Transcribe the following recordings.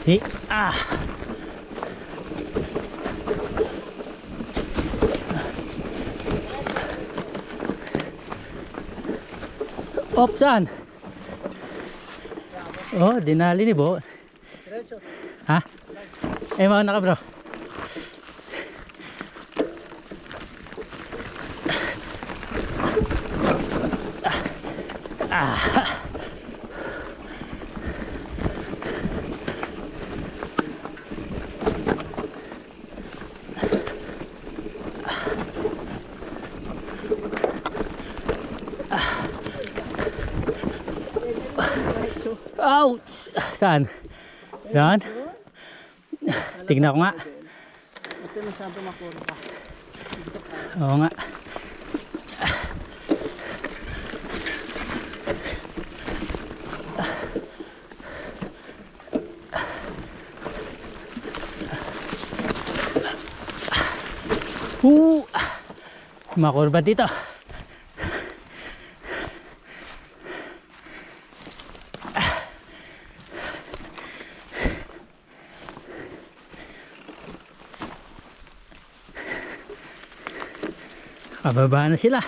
Si Op, saan? Oh, dinali ni Bo. Ha? Eh, mauna ka bro. Ouch! Saan? Yan? Tignan ko nga. Ito masyado makurba. Oo nga. Makurba dito. Kababa na sila.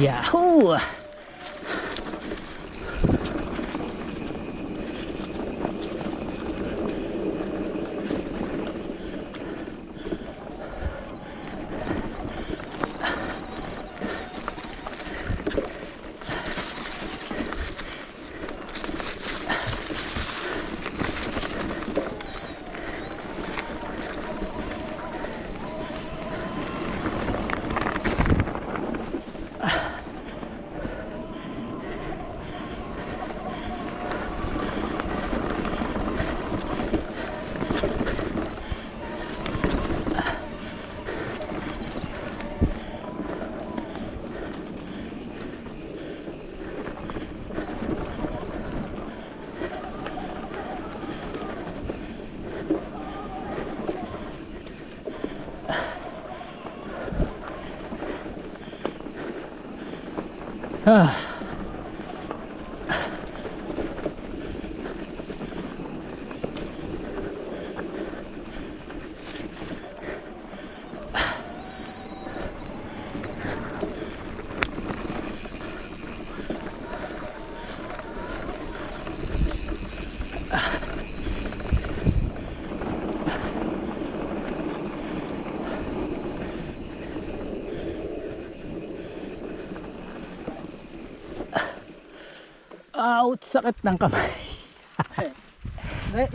Yahoo! Ouch! Sakit ng kamay.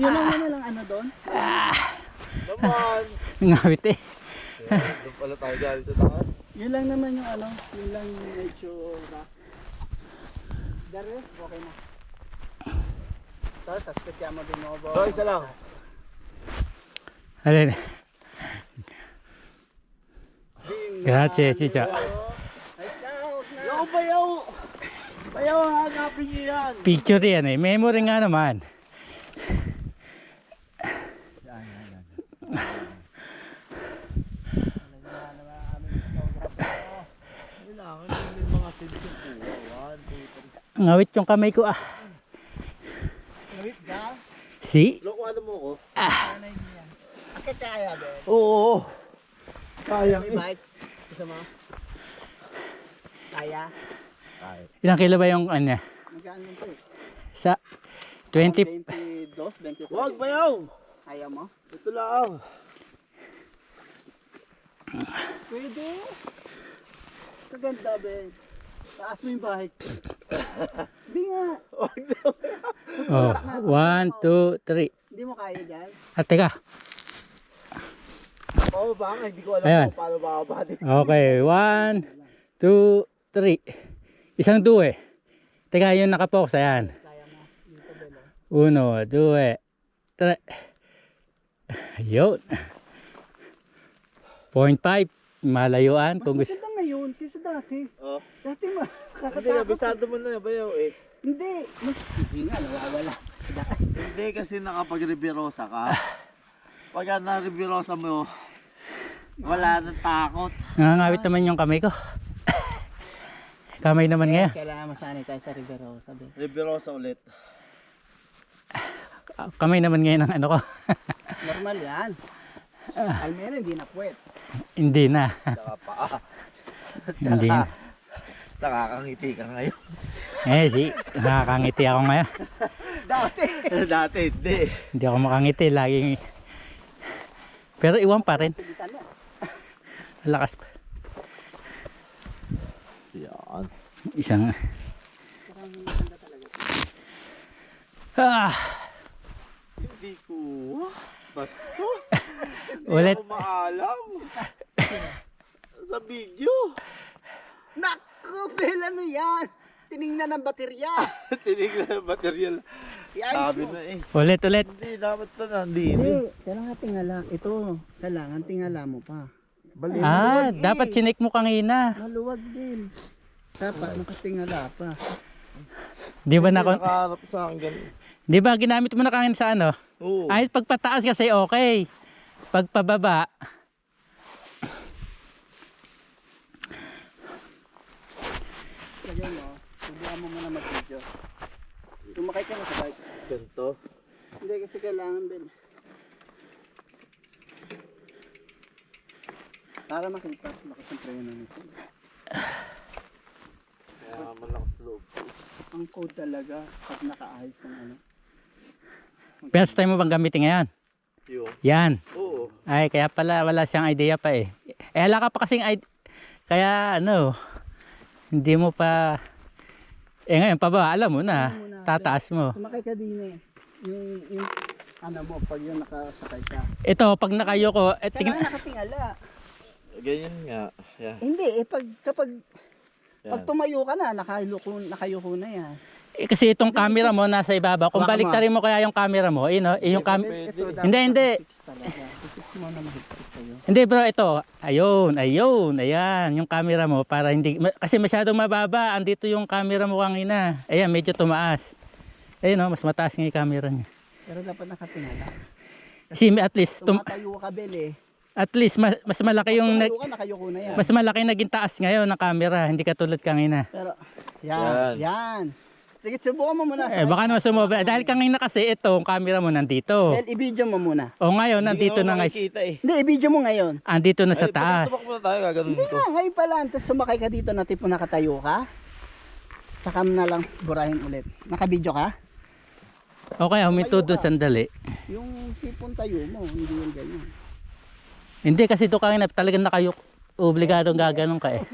Yun lang ano doon? Naman! Ngawit eh. Doon pala tayo galing sa taas. Yun lang naman yung ano, yun lang yung medyo rough. The rest, okay na. Tapos, saspetya mo din mo, So, isa lang. Alin. Grazie, Chicha. Nice na, hose na. Yo, bayaw! Bayaw, hanapin niyo yan! Picture yan eh. Memory nga naman. Kailangan yung mga tinsip po. 1, 2, 3. Ngawit yung kamay ko ah. Wait, ga? Si? Loko, ano mo ko? Sanay niya. Akit kaya, Ben. Oo. Kaya. May bike. Gusto mo? Kaya? Kaya. Ilang kilo ba yung ano? Magkaan mo ito eh. Sa 20. 22, 23. Wag, bayaw! Ayaw mo? Ito lang. Pwede. Kaganda, Ben. Taas mo yung bahay. Hindi nga. Oh, 1, 2, 3. Hindi mo kaya dyan. At teka. Oo, baka hindi ko alam Ayan. kung paano bababa din. Okay, 1, 2, 3. Isang 2 eh. Teka, yun nakapokus. Ayan. Kaya mo. Dito, Ben. 1, 2, 3. Ayun. 0.5. Malayuan. Mas Kung gusto. maganda ngayon kaysa dati. Oh. Dati Hindi, kakatakot. nabisado mo na bayaw eh. Hindi. Hindi nga, nawawala. Sa dati. Hindi kasi nakapag-revirosa ka. Pagka na-revirosa mo, wala nang takot. Nangangawit naman yung kamay ko. Kamay naman ngayon. Kailangan masanay tayo sa Riverosa, Ben. Revirosa ulit. Kamay naman ngayon ang ano ko. Normal yan. Almeno hindi na puwet. Hindi na. Tsaka paa. Hindi na. Nakakangiti ka ngayon. Nakakangiti ako ngayon. Dati. Dati hindi. Hindi ako makangiti. Laging... Pero iwan pa rin. Sigitan mo. Lakas pa. Yan. Isang... Parang maganda talaga. Ah! Hindi ko. Bastos. Ulit. Hindi ako maalam. Sa video. Naku, Ben, ano yan? Tinignan ng baterya. Tinignan ng material. I-ayos Sabi mo. na eh. Ulit. Hindi, dapat na nandito. Hindi, kailangan tingala. Ito, kailangan tingala mo pa. Bali, Ah, maluwag dapat chinik mo kanina. Maluwag din. Dapat nakatingala pa. Di ba Hindi, na... nakaharap sa akin ganun. Di ba ginamit mo na kanina sa ano? Oo. Ay, pagpataas kasi okay. Pagpababa... Lagyan mo, subukan mo muna mag-video. Sumakay ka na sa bike. Ganito. Hindi kasi kailangan, Ben. Para makita, lakas ang preno nito. Kaya malakas loob. Ang code talaga, pag nakaayos ng ano. First time mo bang gamitin ngayon? Yung. Yan. Oo. Ay, kaya pala wala siyang idea pa eh. Wala ka pa kasing idea. Kaya ano, hindi mo pa... ngayon pa ba, alam mo na. Tataas mo. Sumakay ka din eh. Yung ano mo, pag yung nakasakay ka. Ito, pag nakayoko, Kailangan nakatingala. Ganyan nga. Yan. Hindi eh, kapag Yan. tumayo ka na, nakayuko na yan. kasi itong camera mo nasa ibabaw. Kung Baka baliktarin mo kaya yung camera mo, yung Pwede. Ito, dapat Hindi, hindi. fix talaga. I-fix mo na mahigpit sa'yo. Hindi bro, ito. Ayun. Ayan. Yung camera mo para hindi... Kasi masyadong mababa. Andito yung camera mo kanina. Ayan, medyo tumaas. Ayun mas mataas nga yung camera niya. Pero dapat nakatingala. Kasi at least, Tumatayo ka, Bel eh. at least mas malaki yung... Tumayo ka, nakayuko na yan. Mas malaki naging taas ngayon ng camera. Hindi katulad kanina. Pero, yan. Sige, subukan mo muna. Baka naman sumobra. Dahil kanina kasi itong camera mo nandito. Bel, i-video mo muna. O ngayon, nandito Hindi na nga guys. makikita eh. Hindi, i-video mo ngayon. Andito na sa Ay, taas. pag tumakbo na tayo, gaganon Hindi ko. nga, ngayon pa lang. Tapos sumakay ka dito na tipo nakatayo ka. Tsaka mo na lang burahin ulit. Naka-video ka? Okay, huminto doon sandali. Yung tipong tayo mo, hindi yung ganyan. Hindi kasi ito kanina talagang nakayok. Obligadong gaganon ka eh.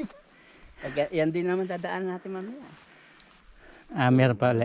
Yan din naman dadaan natin mamaya. Meron pa ulit.